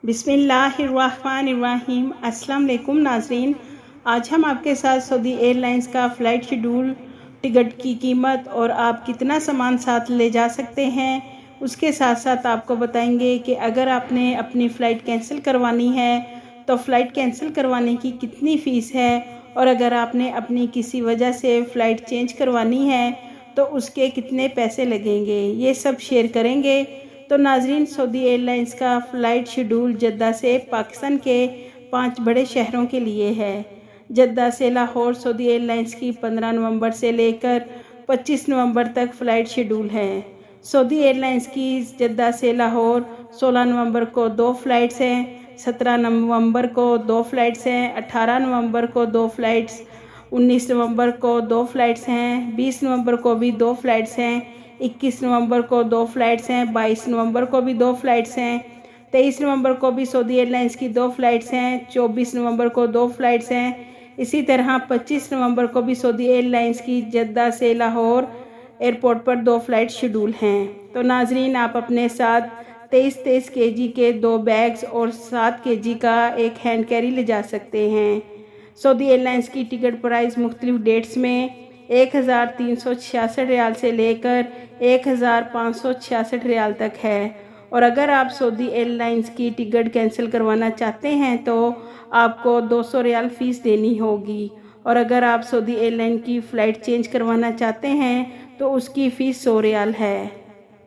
बिस्मिल्लाहिर्रहमानिर्रहीम। अस्सलाम वालेकुम नाज़रीन, आज हम आपके साथ सऊदी एयरलाइंस का फ़्लाइट शेड्यूल, टिकट की कीमत और आप कितना सामान साथ ले जा सकते हैं, उसके साथ साथ आपको बताएंगे कि अगर आपने अपनी फ़्लाइट कैंसिल करवानी है तो फ़्लाइट कैंसिल करवाने की कितनी फ़ीस है, और अगर आपने अपनी किसी वजह से फ़्लाइट चेंज करवानी है तो उसके कितने पैसे लगेंगे, ये सब शेयर करेंगे। तो नाज़रीन, सऊदी एयरलाइंस का फ़्लाइट शेड्यूल जद्दा से पाकिस्तान के 5 बड़े शहरों के लिए है। जद्दा से लाहौर सऊदी एयरलाइंस की 15 नवंबर से लेकर 25 नवंबर तक फ़्लाइट शेड्यूल है। सऊदी एयरलाइंस की जद्दा से लाहौर 16 नवंबर को 2 फ़्लाइट्स हैं, 17 नवंबर को 2 फ़्लाइट्स हैं, 18 नवंबर को 2 फ़्लाइट्स, 19 नवंबर को 2 फ़्लाइट्स हैं, 20 नवंबर को भी 2 फ़्लाइट्स हैं, 21 नवंबर को 2 फ़्लाइट्स हैं, 22 नवंबर को भी 2 फ़्लाइट्स हैं, 23 नवंबर को भी सऊदी एयरलाइंस की 2 फ़्लाइट्स हैं, 24 नवंबर को 2 फ़्लाइट्स हैं। इसी तरह 25 नवंबर को भी सऊदी एयरलाइंस की जद्दा से लाहौर एयरपोर्ट पर 2 फ़्लाइट शेड्यूल हैं। तो नाज़रीन, आप अपने साथ 23 केजी के 2 बैग्स और 7 केजी का एक हैंड कैरी ले जा सकते हैं। सऊदी एयरलाइंस की टिकट प्राइस मुख्तलिफ डेट्स में 1366 रियाल से लेकर 1566 रियाल तक है, और अगर आप सऊदी एयरलाइंस की टिकट कैंसिल करवाना चाहते हैं तो आपको 200 रियाल फ़ीस देनी होगी, और अगर आप सऊदी एयरलाइन की फ़्लाइट चेंज करवाना चाहते हैं तो उसकी फ़ीस 100 रियाल है।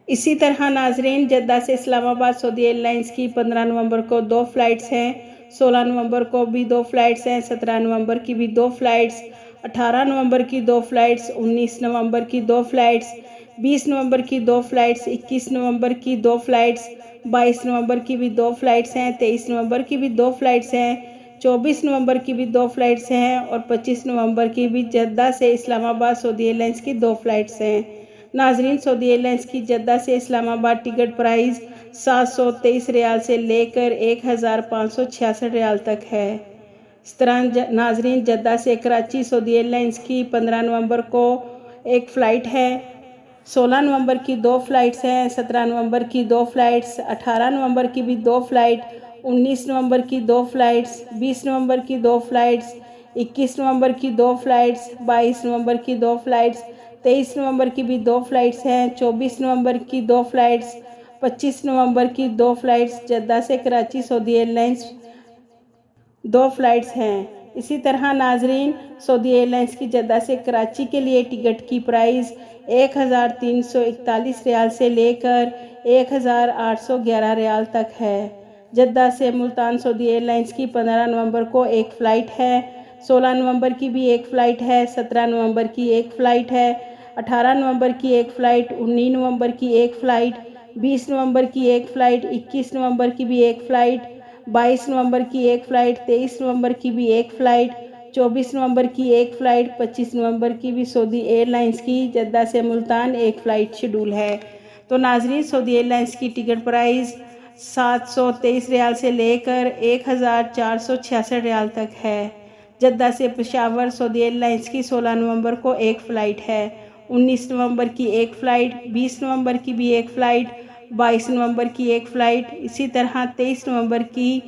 इसी तरह नाज़रीन, जद्दा से इस्लामाबाद सऊदी एयरलाइंस की 15 नवंबर को 2 फ़्लाइट्स हैं, 16 नवंबर को भी 2 फ़्लाइट्स हैं, 17 नवंबर की भी 2 फ़्लाइट्स, 18 नवंबर की 2 फ़्लाइट्स, 19 नवंबर की 2 फ़्लाइट्स, 20 नवंबर की 2 फ़्लाइट्स, 21 नवंबर की 2 फ़्लाइट्स, 22 नवंबर की भी 2 फ़्लाइट्स हैं, 23 नवंबर की भी 2 फ़्लाइट्स हैं, 24 नवंबर की भी 2 फ़्लाइट्स हैं, और 25 नवंबर की भी जद्दा से इस्लामाबाद सऊदी एयरलाइंस की 2 फ़्लाइट्स हैं। नाज़रीन, सऊदी एयरलाइंस की जद्दा से इस्लामाबाद टिकट प्राइस 723 रियाल से लेकर 1566 रियाल तक है। इस तरह नाज़रीन, जद्दा से कराची सऊदी एयरलाइंस की 15 नवंबर को एक फ़्लाइट है, 16 नवंबर की 2 फ़्लाइट्स हैं, 17 नवंबर की 2 फ़्लाइट्स, 18 नवंबर की भी 2 फ़्लाइट, 19 नवंबर की 2 फ़्लाइट्स, 20 नवंबर की 2 फ़्लाइट्स, 21 नवंबर की 2 फ़्लाइट्स, 22 नवंबर की 2 फ़्लाइट्स, 23 नवंबर की भी 2 फ़्लाइट्स हैं, 24 नवंबर की 2 फ़्लाइट्स, 25 नवंबर की 2 फ़्लाइट्स। जद्दा से कराची सऊदी एयरलाइंस 2 फ़्लाइट्स हैं। इसी तरह नाज़रीन, सऊदी एयरलाइंस की जद्दा से कराची के लिए टिकट की प्राइस 1341 रियाल से लेकर 1811 रियाल तक है। जद्दा से मुल्तान सऊदी एयरलाइंस की 15 नवंबर को एक फ़्लाइट है, 16 नवंबर की भी एक फ़्लाइट है, 17 नवंबर की एक फ़्लाइट है, 18 नवंबर की एक फ़्लाइट, 19 नवंबर की एक फ़्लाइट, 20 नवंबर की एक फ़्लाइट, 21 नवंबर की भी एक फ़्लाइट, 22 नवंबर की एक फ़्लाइट, 23 नवंबर की भी एक फ़्लाइट, 24 नवंबर की एक फ़्लाइट, 25 नवंबर की भी सऊदी एयरलाइंस की जद्दा से मुल्तान एक फ़्लाइट शेड्यूल है। तो नाज़रीन, सऊदी एयरलाइंस की टिकट प्राइस 723 रियाल से लेकर 1466 रियाल तक है। जद्दा से पेशावर सऊदी एयरलाइंस की 16 नवंबर को एक फ़्लाइट है, 19 नवंबर की एक फ़्लाइट, 20 नवंबर की भी एक फ़्लाइट, 22 नवंबर की एक फ़्लाइट, इसी तरह 23 नवंबर की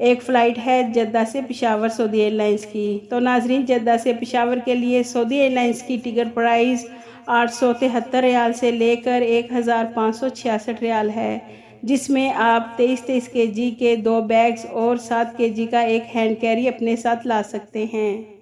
एक फ़्लाइट है जद्दा से पेशावर सऊदी एयरलाइंस की। तो नाज़रीन, जद्दा से पेशावर के लिए सऊदी एयरलाइंस की टिकट प्राइस 873 रियाल से लेकर 1566 रियाल है, जिसमें आप 23 केजी के 2 बैग्स और 7 केजी का एक हैंड कैरी अपने साथ ला सकते हैं।